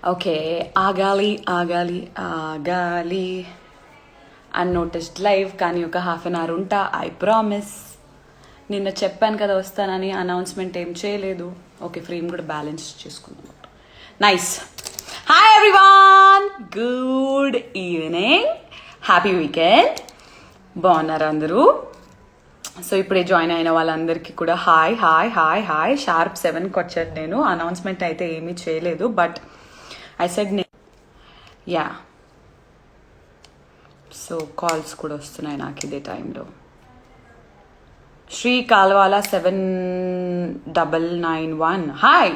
Okay, ఆగాలి unnoticed live, కానీ ఒక హాఫ్ అన్ అవర్ ఉంటా, ఐ ప్రామిస్. నిన్న చెప్పాను కదా వస్తానని, అనౌన్స్మెంట్ ఏం చేయలేదు. ఓకే, ఫ్రేమ్ కూడా బ్యాలెన్స్ చేసుకుందాం. Nice. Hi everyone, good evening, happy weekend. బాగున్నారు అందరూ? సో ఇప్పుడే జాయిన్ అయిన వాళ్ళందరికీ కూడా hi hi hi hi. Sharp 7కి వచ్చాను నేను. అనౌన్స్మెంట్ అయితే ఏమీ చేయలేదు, but I said yeah. So calls కూడా వస్తున్నాయి నాకు ఇదే టైంలో. శ్రీ కాల్వాల 7991 హాయ్.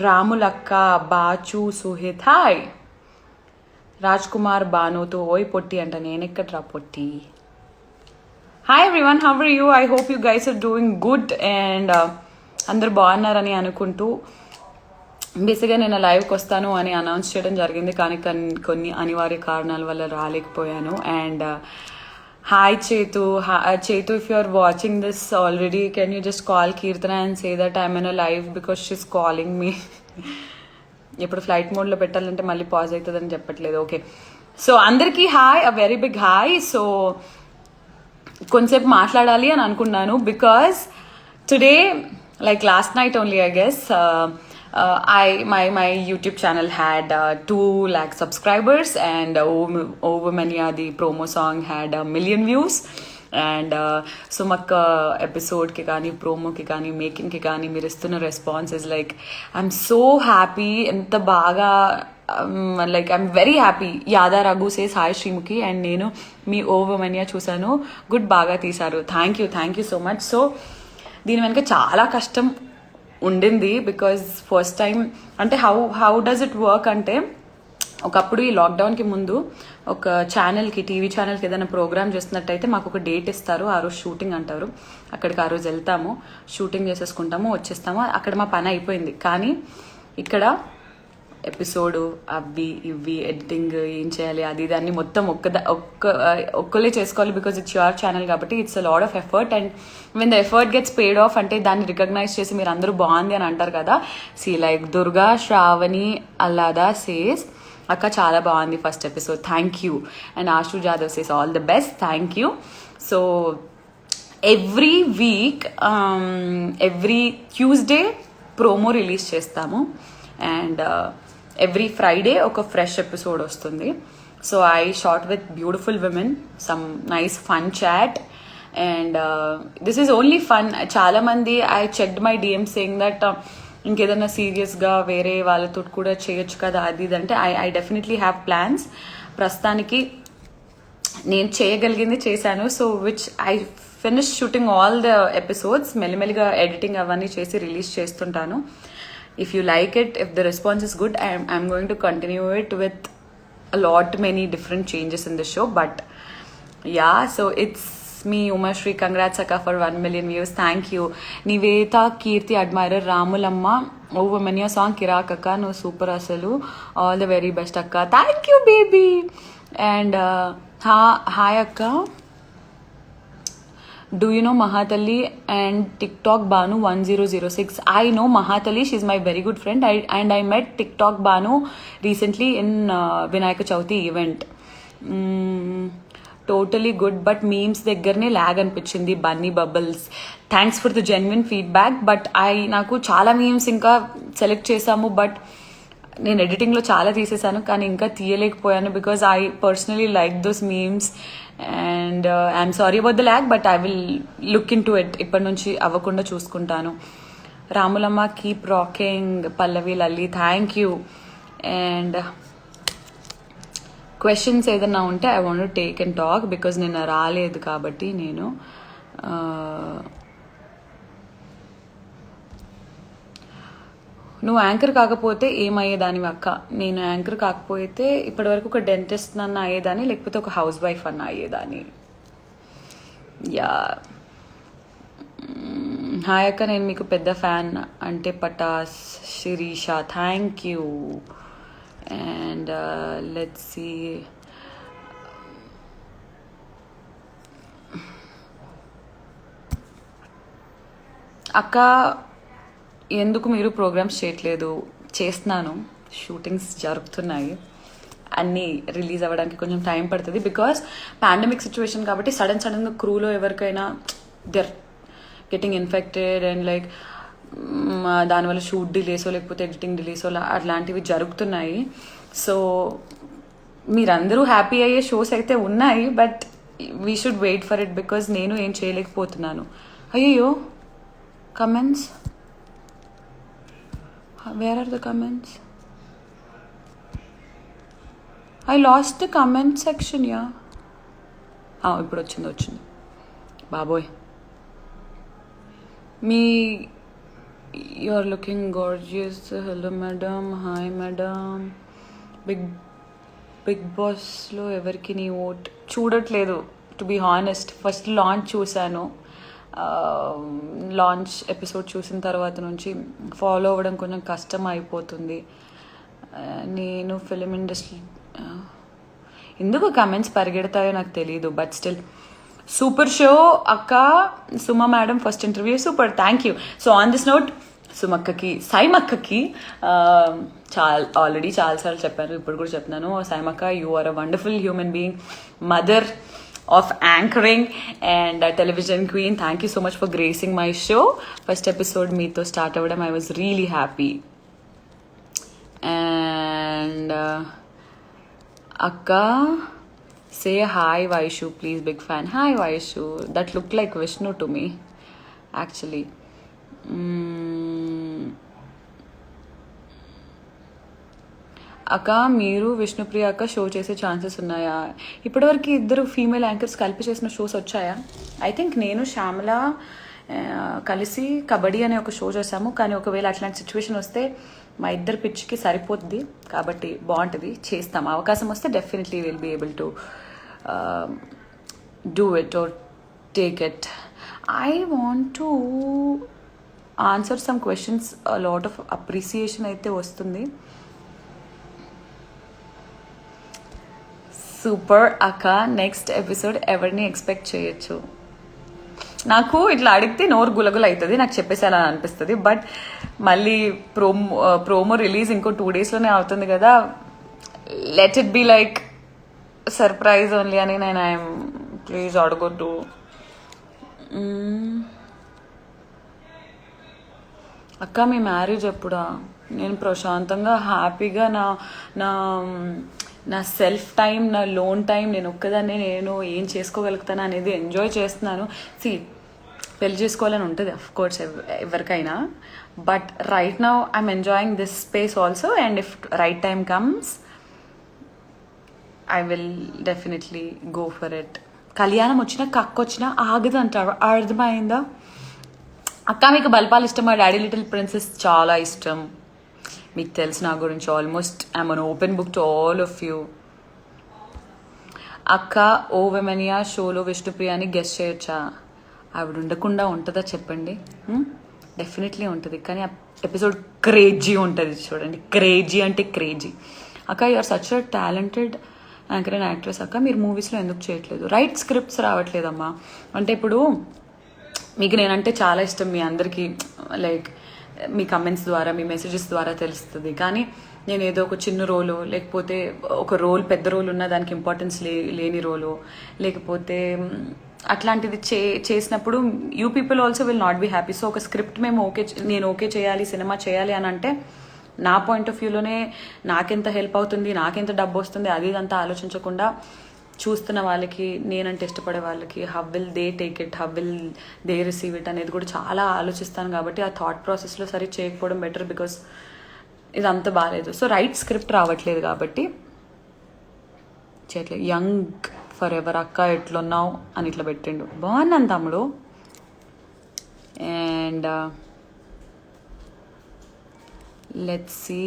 రాములక్క, బాచు, సుహిత్ హాయ్. రాజ్ కుమార్ బానుతో ఓయ్ పొట్టి అంట, నేనెక్కడ్రా పొట్టి. Hi everyone, how are you? I hope you guys are doing good and అందరు బాగున్నారని అనుకుంటూ, బేసిక్గా నేను లైవ్కి వస్తాను అని అనౌన్స్ చేయడం జరిగింది, కానీ కొన్ని అనివార్య కారణాల వల్ల రాలేకపోయాను. And hi Chethu, if you are watching this already, can you just call Keerthana and say that I'm in a live because she's calling me. ఇప్పుడు ఫ్లైట్ మోడ్లో పెట్టాలంటే మళ్ళీ పాజ్ అవుతుందని చెప్పట్లేదు. ఓకే, సో అందరికీ hi, a very big hi. So కొంచెంసేపు మాట్లాడాలి అని అనుకున్నాను because today, like last night only I guess, my YouTube channel had 2 lakh subscribers and over many the promo song had 1 million views. And సుమక్క ఎపిసోడ్కి కానీ, ప్రోమోకి కానీ, మేకింగ్కి కానీ మీరు ఇస్తున్న response is like I'm so happy. ఎంత బాగా, like I'm very happy. Yada Raghu says hi Sreemukhi, and నేను మీ ఓవర్ మనియా చూశాను, గుడ్, బాగా తీశారు. Thank you so much. So దీని వెనుక చాలా కష్టం ఉండింది బికాజ్ ఫస్ట్ టైం అంటే హౌ డస్ ఇట్ వర్క్ అంటే, ఒకప్పుడు ఈ లాక్డౌన్కి ముందు ఒక ఛానల్కి, టీవీ ఛానల్కి ఏదైనా ప్రోగ్రామ్ చేస్తున్నట్టయితే మాకు ఒక డేట్ ఇస్తారు, ఆ రోజు షూటింగ్ అంటారు, అక్కడికి ఆ రోజు వెళ్తాము, షూటింగ్ చేసేసుకుంటాము, వచ్చేస్తాము, అక్కడ మా పని అయిపోయింది. కానీ ఇక్కడ ఎపిసోడు అవి ఇవి ఎడిటింగ్ ఏం చేయాలి, అది దాన్ని మొత్తం ఒక్కలే చేసుకోవాలి బికాజ్ ఇట్స్ యువర్ ఛానల్ కాబట్టి it's a lot of effort. And when the effort gets paid of అంటే దాన్ని రికగ్నైజ్ చేసి మీరు అందరూ బాగుంది అని అంటారు కదా. See like Durga Sravani Alladha says, అక్క చాలా బాగుంది first episode, thank you. And Ashu Jadhav says all the best, thank you. So every week, every Tuesday promo release చేస్తాము అండ్ ఎవ్రీ ఫ్రైడే ఒక ఫ్రెష్ ఎపిసోడ్ వస్తుంది. So I shot with beautiful women, some nice fun chat, and this is only fun. చాలా మంది I checked my DM saying that ఇంకేదన్నా సీరియస్గా వేరే వాళ్ళతో కూడా చేయొచ్చు కదా, అది ఇది అంటే ఐ డెఫినెట్లీ హ్యావ్ ప్లాన్స్. ప్రస్తుతానికి నేను చేయగలిగింది చేశాను. So which I finish shooting all the episodes, మెల్లిమెల్లిగా ఎడిటింగ్ అవన్నీ చేసి రిలీజ్ చేస్తుంటాను. If you like it, if the response is good, I'm going to continue it with a lot many different changes in the show. But yeah, so it's me, Umashri. Congrats Akka for 1 million views. Thank you. Niveta Kirti admirer Ramulamma, over many song Kirak Akka, no super asalu, all the very best Akka. Thank you baby. And hi Akka, do you know Mahatali and TikTok Banu 1006? I know Mahatali, she's my very good friend. I met TikTok Banu recently in Vinayaka Chauthi event. Totally good, but memes దగ్గరనే lag అనిపించింది. Bunny bubbles, thanks for the genuine feedback. But నాకు చాలా memes ఇంకా select చేశాము, but నేను ఎడిటింగ్లో చాలా తీసేసాను, కానీ ఇంకా తీయలేకపోయాను because I personally like those memes. And I'm sorry about the lag, but I will look in to it. ఇప్పటి నుంచి అవ్వకుండా చూసుకుంటాను. Ramulamma keep rocking, Pallavi Lalli thank you. And questions ఏదన్నా ఉంటే I want to take and talk because నిన్న రాలేదు కాబట్టి నేను నువ్వు యాంకర్ కాకపోతే ఏమయ్యేదానివి అక్క? నేను యాంకర్ కాకపోతే ఇప్పటివరకు ఒక డెంటిస్ట్ అన్న అయ్యేదాన్ని, లేకపోతే ఒక హౌస్ వైఫ్ అన్న అయ్యేదాన్ని. యా, హాయ్ అక్క, నేను మీకు పెద్ద ఫ్యాన్ అంటే Patas Shirisha, thank you. And let's see, అక్క ఎందుకు మీరు ప్రోగ్రామ్స్ చేయట్లేదు? చేస్తున్నాను, షూటింగ్స్ జరుగుతున్నాయి, అన్నీ రిలీజ్ అవ్వడానికి కొంచెం టైం పడుతుంది బికాస్ పాండమిక్ సిచ్యువేషన్ కాబట్టి సడన్గా క్రూలో ఎవరికైనా they're getting infected and like దానివల్ల షూట్ డిలేసో లేకపోతే ఎడిటింగ్ డిలేసో అట్లాంటివి జరుగుతున్నాయి. సో మీరందరూ హ్యాపీ అయ్యే షోస్ అయితే ఉన్నాయి, but we should wait for it because నేను ఏం చేయలేకపోతున్నాను. అయ్యో comments, where are the comments? I lost the comment section. Yeah, ఇప్పుడు వచ్చింది. బాబోయ్, మీ you are looking gorgeous. Hello madam, hi madam. Big బాస్లో ఎవరికి నీ ఓట్? చూడట్లేదు to be honest. First launch చూశాను, లాంచ్ ఎపిసోడ్ చూసిన తర్వాత నుంచి ఫాలో అవ్వడం కొంచెం కష్టం అయిపోతుంది. నేను ఫిలిం ఇండస్ట్రీ ఎందుకు కమెంట్స్ పరిగెడతాయో నాకు తెలియదు, బట్ స్టిల్ సూపర్ షో అక్క. Suma madam first interview super, thank you. So on this note, సుమక్కకి, సైమక్కకి ఆల్రెడీ చాలాసార్లు చెప్పాను, ఇప్పుడు కూడా చెప్తున్నాను. సైమక్క, you are a wonderful human being, mother of anchoring and television queen. Thank you so much for gracing my show. First episode meeto start avadam, I was really happy. And akka, say hi Vaishu please, big fan. Hi Vaishu, that looked like Vishnu to me actually. అక్క, మీరు విష్ణుప్రియ అక్క show చేసే chances ఉన్నాయా? ఇప్పటివరకు ఇద్దరు female anchors కలిపి చేసిన shows వచ్చాయా? ఐ థింక్ నేను శ్యామల కలిసి కబడ్డీ అనే ఒక షో చేసాము, కానీ ఒకవేళ అట్లాంటి సిచ్యువేషన్ వస్తే మా ఇద్దరు పిచ్చికి సరిపోద్ది కాబట్టి బాగుంటుంది, చేస్తాం. అవకాశం వస్తే definitely will be able to do it or take it. I want to answer some questions, lot of appreciation అయితే వస్తుంది. సూపర్ అక్క, నెక్స్ట్ ఎపిసోడ్ ఎవరిని ఎక్స్పెక్ట్ చేయొచ్చు? నాకు ఇట్లా అడిగితే నోరు గులగుల అవుతుంది, నాకు చెప్పేసేలా అనిపిస్తుంది. బట్ మళ్ళీ ప్రోమో రిలీజ్ ఇంకో 2 daysలోనే అవుతుంది కదా, let it be like surprise only అని నేను ఐఎమ్ ప్లీజ్ అడగొద్దు. అక్క, మీ మ్యారేజ్ ఎప్పుడా? నేను ప్రశాంతంగా హ్యాపీగా నా సెల్ఫ్ టైం, నా లోన్ టైం, నేను ఒక్కదాన్ని నేను ఏం చేసుకోగలుగుతాను అనేది ఎంజాయ్ చేస్తున్నాను. పెళ్లి చేసుకోవాలని ఉంటుంది అఫ్ కోర్స్ ఎవరికైనా, but right now I'm enjoying this space also. And if right time comes I will definitely go for it. కళ్యాణం వచ్చినా కక్క వచ్చినా ఆగదు అంటారు, అర్థమైందా? అక్క, మీకు బల్పాలు ఇష్టం? మా డాడీ లిటిల్ ప్రిన్సెస్ చాలా ఇష్టం. మీకు తెలుసు నా గురించి, almost I'm an open book to all of you. అక్క, ఓ వెమనియా షోలో విష్ణుప్రియాని గెస్ట్ చేయొచ్చా? ఆవిడ ఉండకుండా ఉంటుందా చెప్పండి? డెఫినెట్లీ ఉంటుంది, కానీ ఆ ఎపిసోడ్ క్రేజీ ఉంటుంది చూడండి. క్రేజీ అంటే క్రేజీ. అక్క, you are such a talented anchor and actress. అక్క, మీరు మూవీస్లో ఎందుకు చేయట్లేదు? రైట్ స్క్రిప్ట్స్ రావట్లేదమ్మా. అంటే ఇప్పుడు మీకు నేనంటే చాలా ఇష్టం, మీ అందరికీ లైక్ మీ కమెంట్స్ ద్వారా, మీ మెసేజెస్ ద్వారా తెలుస్తుంది. కానీ నేను ఏదో ఒక చిన్న రోలు, లేకపోతే ఒక రోల్ పెద్ద రోల్ ఉన్న దానికి ఇంపార్టెన్స్ లేని రోలు, లేకపోతే అట్లాంటిది చేసినప్పుడు you people also will not be happy. So ఒక స్క్రిప్ట్ నేను ఓకే చేయాలి, సినిమా చేయాలి అని అంటే నా పాయింట్ ఆఫ్ వ్యూలోనే నాకెంత హెల్ప్ అవుతుంది, నాకెంత డబ్బు వస్తుంది, అది ఇదంతా ఆలోచించకుండా చూస్తున్న వాళ్ళకి, నేనంటే ఇష్టపడే వాళ్ళకి how will they take it, how will they receive it అనేది కూడా చాలా ఆలోచిస్తాను. కాబట్టి ఆ థాట్ ప్రాసెస్లో సరి చేయకపోవడం బెటర్, బికాస్ ఇదంతా బాగాలేదు. సో రైట్ స్క్రిప్ట్ రావట్లేదు కాబట్టి చేయట్లేదు. యంగ్ ఫర్ ఎవర్ అక్క ఎట్లున్నావు అని ఇట్లా పెట్టిండు, బాగున్నాను తమ్ముడు. And let's see.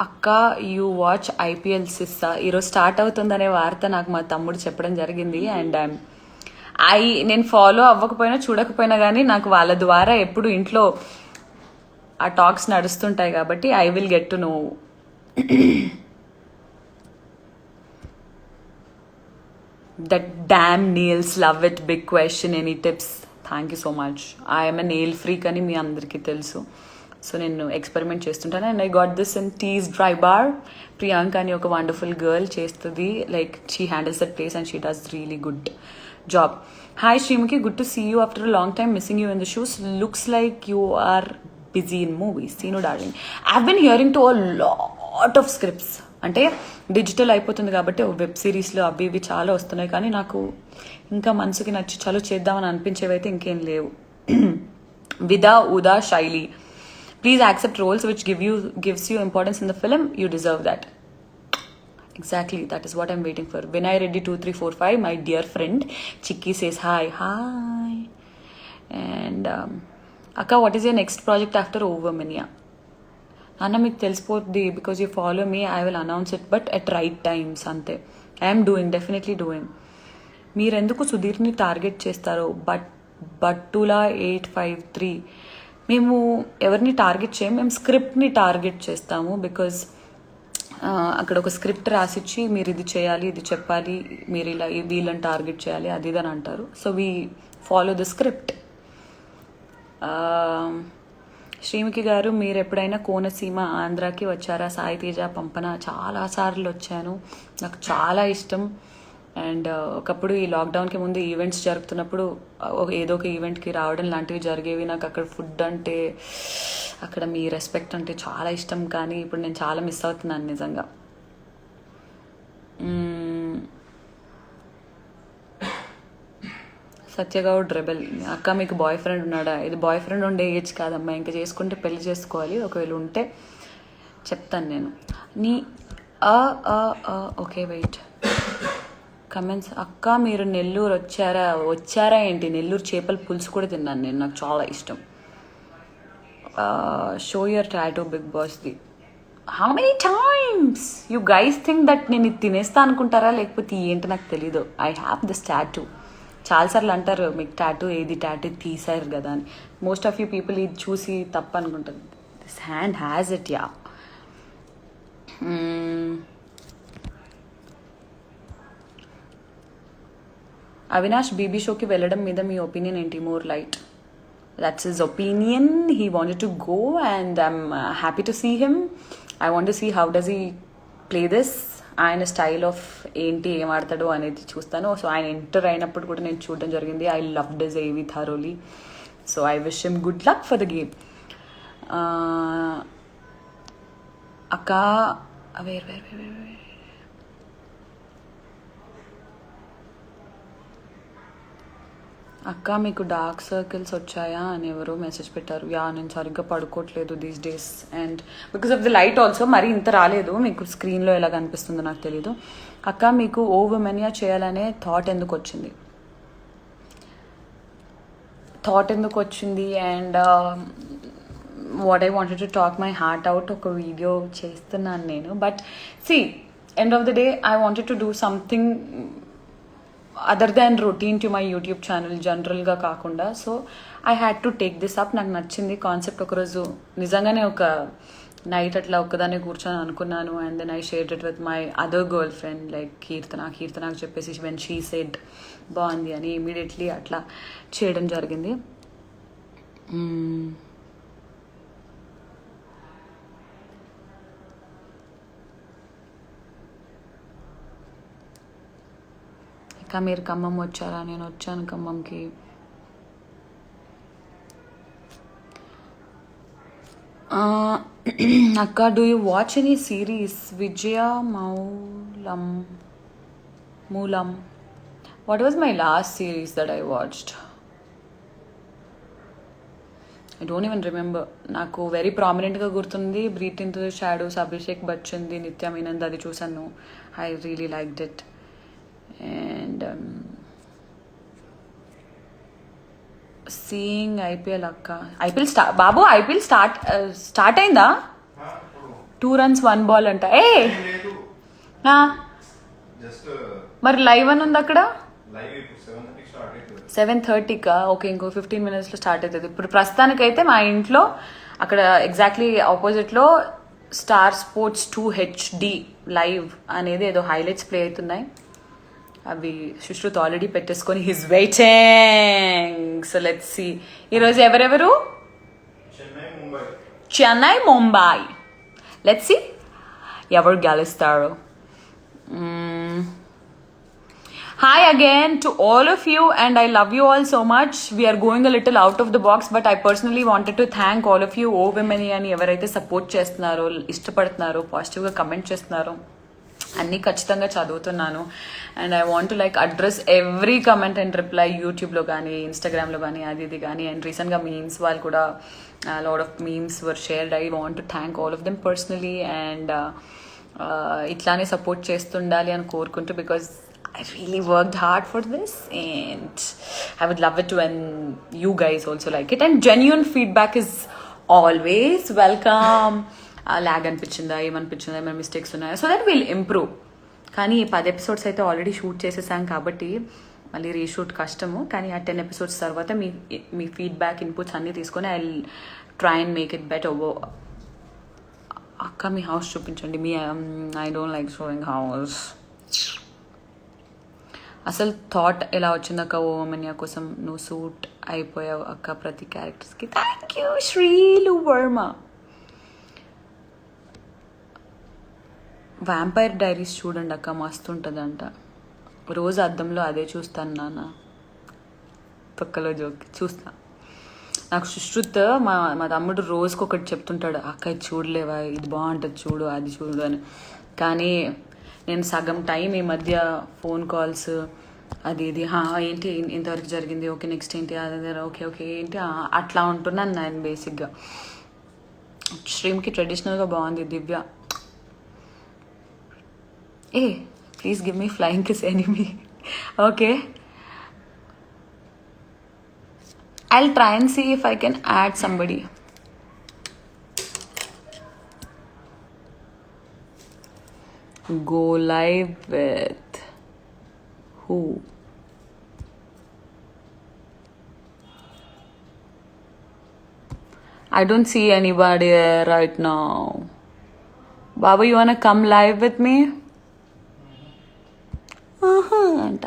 అక్క, యూ వాచ్ ఐపీఎల్ సిస్సా? ఈరోజు స్టార్ట్ అవుతుందనే వార్త నాకు మా తమ్ముడు చెప్పడం జరిగింది. అండ్ నేను ఫాలో అవ్వకపోయినా చూడకపోయినా కానీ నాకు వాళ్ళ ద్వారా ఎప్పుడు ఇంట్లో ఆ టాక్స్ నడుస్తుంటాయి కాబట్టి I will get to know. That damn nails love it, big question, any tips? Thank you so much. I'm a nail freak అని మీ అందరికీ తెలుసు. సో నేను ఎక్స్పెరిమెంట్ చేస్తుంటాను. And I got this in tease dry bar. Priyanka అని ఒక wonderful girl చేస్తుంది. Like she handles that place and she does really good job. Hi Sreemukhi, good to see you after a long time. Missing you in the shoes. Looks like you are busy in movies. Seenu darling, I have been hearing to a lot of scripts. అంటే digital అయిపోతుంది కాబట్టి web సిరీస్లు అవి ఇవి చాలా వస్తున్నాయి, కానీ నాకు ఇంకా మనసుకి నచ్చి చలో చేద్దామని అనిపించేవి అయితే ఇంకేం లేవు. విదా, ఉదా, శైలి, please accept roles which gives you importance in the film. You deserve that. Exactly, that is what I'm waiting for. Vinay Reddy 2345, my dear friend Chikki says hi. And Akka, what is your next project after Overmania? Anna, మీకు తెలిసిపోద్ది, because you follow me. I will announce it, but at right times అంతే. I'm doing, definitely doing. మీరెందుకు సుధీర్ని target చేస్తారు? బట్టులా 853, మేము ఎవరిని target చేయం, మేము స్క్రిప్ట్ని టార్గెట్ చేస్తాము. బికాజ్ అక్కడ ఒక స్క్రిప్ట్ రాసిచ్చి మీరు ఇది చేయాలి, ఇది చెప్పాలి, మీరు ఇలా వీళ్ళని టార్గెట్ చేయాలి, అది ఇది అని అంటారు. So we follow the script. Sreemukhi గారు, మీరు ఎప్పుడైనా కోనసీమ ఆంధ్రాకి వచ్చారా? సాయి తేజ పంపన, చాలాసార్లు వచ్చాను, నాకు చాలా ఇష్టం. అండ్ ఒకప్పుడు ఈ లాక్డౌన్కి ముందు ఈవెంట్స్ జరుగుతున్నప్పుడు ఏదో ఒక ఈవెంట్కి రావడం లాంటివి జరిగేవి. నాకు అక్కడ ఫుడ్ అంటే, అక్కడ మీ రెస్పెక్ట్ అంటే చాలా ఇష్టం. కానీ ఇప్పుడు నేను చాలా మిస్ అవుతున్నాను నిజంగా. సత్యగౌడ్ రెబెల్, అక్క మీకు బాయ్ ఫ్రెండ్ ఉన్నాడా? ఇది బాయ్ ఫ్రెండ్ ఉండే ఏజ్ కాదమ్మా, ఇంకా చేసుకుంటే పెళ్లి చేసుకోవాలి. ఒకవేళ ఉంటే చెప్తాను నేను. నీ ఓకే వెయిట్ కమెంట్స్. అక్క మీరు నెల్లూరు వచ్చారా ఏంటి? నెల్లూరు చేపల పులుసు కూడా తిన్నాను నేను, నాకు చాలా ఇష్టం. షో యువర్ టాటూ బిగ్ బాస్ది. How many times you guys think that నేను ఇది తినేస్తా అనుకుంటారా, లేకపోతే ఏంటి నాకు తెలీదు. I have this tattoo. చాలాసార్లు అంటారు మీకు టాటూ ఏది, టాటూ తీసారు కదా అని. మోస్ట్ ఆఫ్ యూ పీపుల్ ఇది చూసి తప్పు అనుకుంటారు. This hand has it. Yeah, Avinash BB షోకి వెళ్ళడం మీద మీ ఒపీనియన్ ఏంటి? More light. That's his opinion. He wanted to go and I'm happy to see him. I want to see how does he play this. ఆయన style of ఏంటి, ఏం ఆడతాడో అనేది చూస్తాను. సో ఆయన ఎంటర్ అయినప్పుడు కూడా నేను చూడడం జరిగింది. ఐ లవ్డ్ హిస్ ఏవి thoroughly. So I wish him good luck for the game. అక్క వేర్ అక్క మీకు డార్క్ సర్కిల్స్ వచ్చాయా అని ఎవరో మెసేజ్ పెట్టారు. యా, నేను సరిగ్గా పడుకోవట్లేదు these days and because of the light also. మరి ఇంత రాలేదు, మీకు స్క్రీన్లో ఎలా కనిపిస్తుందో నాకు తెలీదు. అక్క మీకు ఓవర్మెనియా చేయాలనే థాట్ ఎందుకు వచ్చింది? And what I wanted to talk my heart out. ఒక వీడియో చేస్తున్నాను నేను. But see, end of the day I wanted to do something other than routine to my YouTube channel, జనరల్గా కాకుండా. So I had to take this up. నాకు నచ్చింది concept. ఒకరోజు నిజంగానే ఒక నైట్ అట్లా ఒక్కదాన్ని కూర్చొని అనుకున్నాను. And then I shared it with my other girl friend like కీర్తనకి చెప్పేసి వెన్ షీ సెడ్ బాగుంది అని ఇమీడియట్లీ అట్లా చేయడం జరిగింది. ఇంకా మీరు ఖమ్మం వచ్చారా? నేను వచ్చాను ఖమ్మంకి. అక్క, do you watch any series? Vijaya Moolam. What was my last series that I watched? I don't even remember. నాకు వెరీ ప్రామినెంట్గా గుర్తుంది breathe into the shadows, Abhishek బచ్చన్ది, నిత్య మీనన్, అది చూసాను. I really liked it. And seeing IPL. అక్క ఐపీఎల్ స్టార్ట్ అయిందా? 2 runs 1 ball అంట. మరి లైవ్ అని ఉంది అక్కడ. 7:30కా? ఓకే, ఇంకో 15 minutesలో స్టార్ట్ అవుతుంది. ఇప్పుడు ప్రస్తుతానికైతే మా ఇంట్లో అక్కడ ఎగ్జాక్ట్లీ ఆపోజిట్లో స్టార్ స్పోర్ట్స్ 2 HD లైవ్ అనేది ఏదో హైలైట్స్ ప్లే అవుతున్నాయి. అవి సుశ్రుత్ ఆల్రెడీ పెట్టేసుకొని his waiting. So let's see ఈరోజు ఎవరెవరు. చెన్నై ముంబై. లెట్స్ సీ ఎవరు గెలుస్తారు. Hi again to all of you, and I love you all so much. We are going a little out of the box, but I personally wanted to thank all of you. ఓ women అని ఎవరైతే support చేస్తున్నారో, ఇష్టపడుతున్నారో, పాజిటివ్గా comment చేస్తున్నారో అన్నీ ఖచ్చితంగా చదువుతున్నాను. And I want to like address every comment and reply యూట్యూబ్లో కానీ ఇన్స్టాగ్రామ్లో కానీ అది ఇది కానీ. అండ్ రీసెంట్గా మీమ్స్ వాళ్ళు కూడా lot of memes were shared. I want to thank all of them personally. And ఇట్లానే సపోర్ట్ చేస్తుండాలి అని కోరుకుంటూ, because I really worked hard for this and I would love it when you guys also like it. And genuine feedback is always welcome. Lag అనిపించిందా, ఏమనిపించిందా, ఏమైనా mistakes ఉన్నాయా, so that will improve. కానీ 10 episodes అయితే already shoot చేసేసాం కాబట్టి మళ్ళీ reshoot కష్టము. కానీ ఆ 10 ఎపిసోడ్స్ తర్వాత మీ ఫీడ్బ్యాక్ ఇన్పుట్స్ అన్నీ తీసుకొని I will try and make it better. అక్క మీ హౌస్ చూపించండి. I don't like showing house. అసలు థాట్ ఎలా వచ్చిందక్క ఓమన్యా కోసం నువ్వు సూట్ అయిపోయావు అక్క ప్రతి క్యారెక్టర్స్కి. Thank you Srilu Varma. Vampire diaries చూడండి అక్క, మస్తు ఉంటుందంట. రోజు అద్దంలో అదే చూస్తాను నాన్న, పక్కలో జోక్ చూస్తా. నాకు సుశ్రుత్ మా తమ్ముడు రోజుకి ఒకటి చెప్తుంటాడు, అక్క ఇది చూడలేవా, ఇది బాగుంటుంది చూడు, అది చూడు అని. కానీ నేను సగం టైం ఈ మధ్య ఫోన్ కాల్స్ అది ఇది, ఏంటి ఇంతవరకు జరిగింది, ఓకే నెక్స్ట్ ఏంటి, అదే ఓకే ఓకే ఏంటి అట్లా ఉంటున్నాను నేను బేసిక్గా. స్ట్రీమ్కి ట్రెడిషనల్గా బాగుంది Divya. Please give me flying kiss enemy. Okay, I'll try and see if I can add somebody. Go live with who? I don't see anybody right now. Baba, you wanna come live with me? And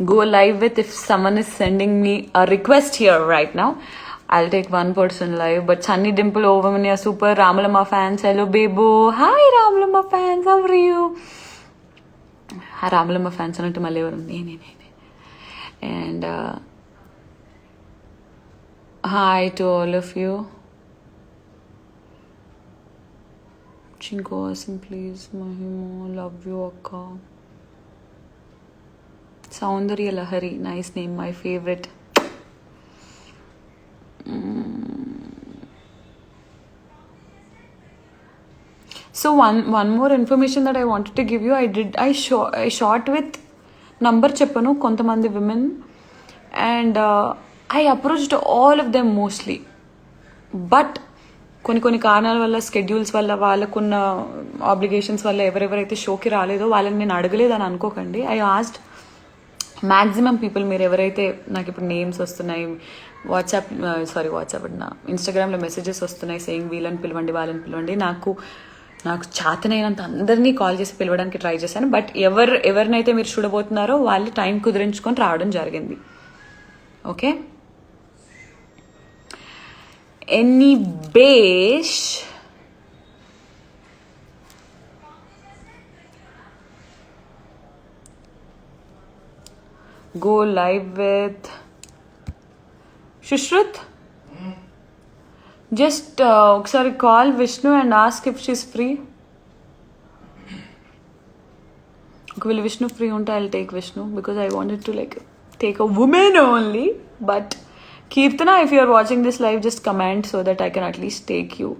go live with if someone is sending me a request here right now. I'll take one person live. But Sunny Dimple over me are super. Ramalama fans, hello Bebo. Hi Ramalama fans, how are you? Hi Ramalama fans anattu malle varum. Nee. And hi to all of you. Chinko awesome please. Mahimo, love you akka. Saundarya Lahari, nice name, my favorite. So one more information that I wanted to give you. I shot with number cheppanu kontamandi women, and I approached all of them mostly, but కొన్ని కారణాల వల్ల schedules వల్ల వాళ్ళకున్న obligations వల్ల ఎవరెవరైతే షోకి రాలేదో వాళ్ళని నేను అడగలేదని అనుకోకండి. ఐ ఆస్క్డ్ మ్యాక్సిమం పీపుల్, మీరు ఎవరైతే నాకు ఇప్పుడు నేమ్స్ వస్తున్నాయి, వాట్సాప్ అన్నా ఇన్స్టాగ్రామ్లో మెసేజెస్ వస్తున్నాయి సేయింగ్ వీళ్ళని పిలవండి వాళ్ళని పిలవండి, నాకు చేతనైనంత అందరినీ కాల్ చేసి పిలవడానికి ట్రై చేశాను. బట్ ఎవరినైతే మీరు చూడబోతున్నారో వాళ్ళు టైం కుదిరించుకొని రావడం జరిగింది. ఓకే, ఎనీ బేష్ go live with Shushruth. Just ఒకసారి call Vishnu and ask if she's free. ఒకవేళ Vishnu free ఉంటే I'll take Vishnu because I wanted to like take a woman only. But Kirtana, if you are watching this live, just comment so that I can at least take you.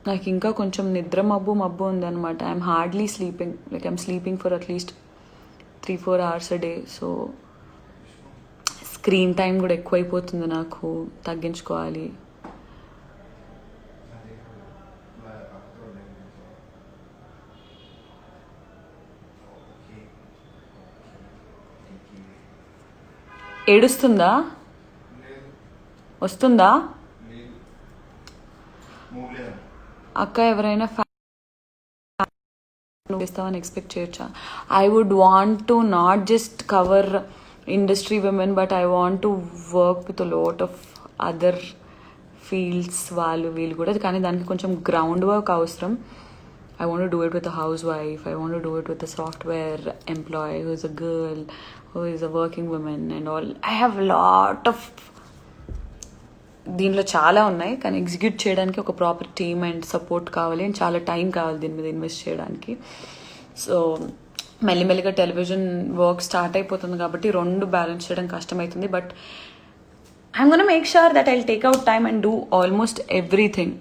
నాకు ఇంకా కొంచెం నిద్ర మబ్బు ఉందన్నమాట. I'm hardly sleeping, like I'm sleeping for at least 3-4 hours a day. So screen time కూడా ఎక్కువైపోతుంది, నాకు తగ్గించుకోవాలి. ఏడుస్తుందా? వస్తుందా? అక్క ఎవరైనా చేస్తామని ఎక్స్పెక్ట్ చేయొచ్చా? I would want to not just cover industry women, but I want to work with lot of other fields వాళ్ళు వీళ్ళు కూడా. కానీ దానికి కొంచెం గ్రౌండ్ వర్క్ అవసరం. I want to do it with a housewife. I want to do it with a software employee who is a girl, who is a working woman and all. I have a lot of దీనిలో చాలా ఉన్నాయి, కానీ execute చేయడానికి ఒక proper team and support కావాలి and చాలా time కావాలి దీని మీద ఇన్వెస్ట్ చేయడానికి. సో మెల్లిమెల్లిగా టెలివిజన్ వర్క్ స్టార్ట్ అయిపోతుంది కాబట్టి రెండు బ్యాలెన్స్ చేయడం కష్టమవుతుంది. But I'm gonna make sure that I will take out time and do almost everything.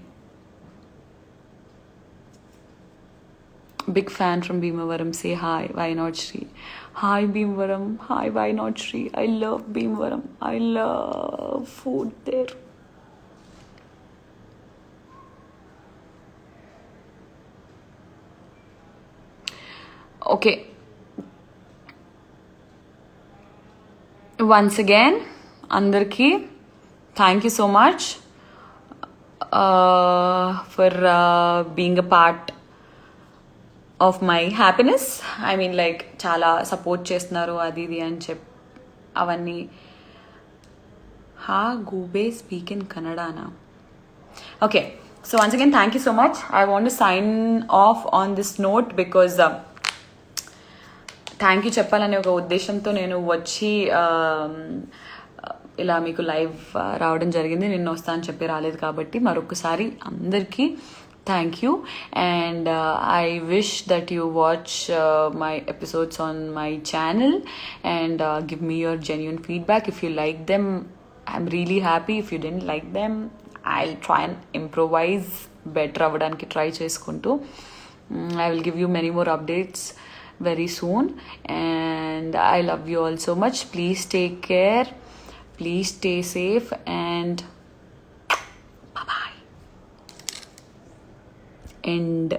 Big fan from Bhimavaram. Say hi. Why not Shri? Hi Bhimavaram. Hi, why not Shri? I love Bhimavaram. I love food there. Okay. Once again, Andarki, thank you so much for being a part of my happiness. I mean like చాలా support చేస్తున్నారు అది ఇది అని అవన్నీ. హా గూబే speak in కన్నడానా? Okay, so once again thank you so much. I want to sign off on this note because thank you చెప్పాలనే ఒక ఉద్దేశంతో నేను వచ్చి ఇలా మీకు లైవ్ రావడం జరిగింది. నిన్న వస్తా అని చెప్పి రాలేదు కాబట్టి మరొకసారి అందరికీ thank you, and I wish that you watch my episodes on my channel and give me your genuine feedback. If you like them, I'm really happy. If you didn't like them, I'll try and improvise better avvadaniki try cheskuntu. I will give you many more updates very soon, and I love you all so much. Please take care, please stay safe, and end.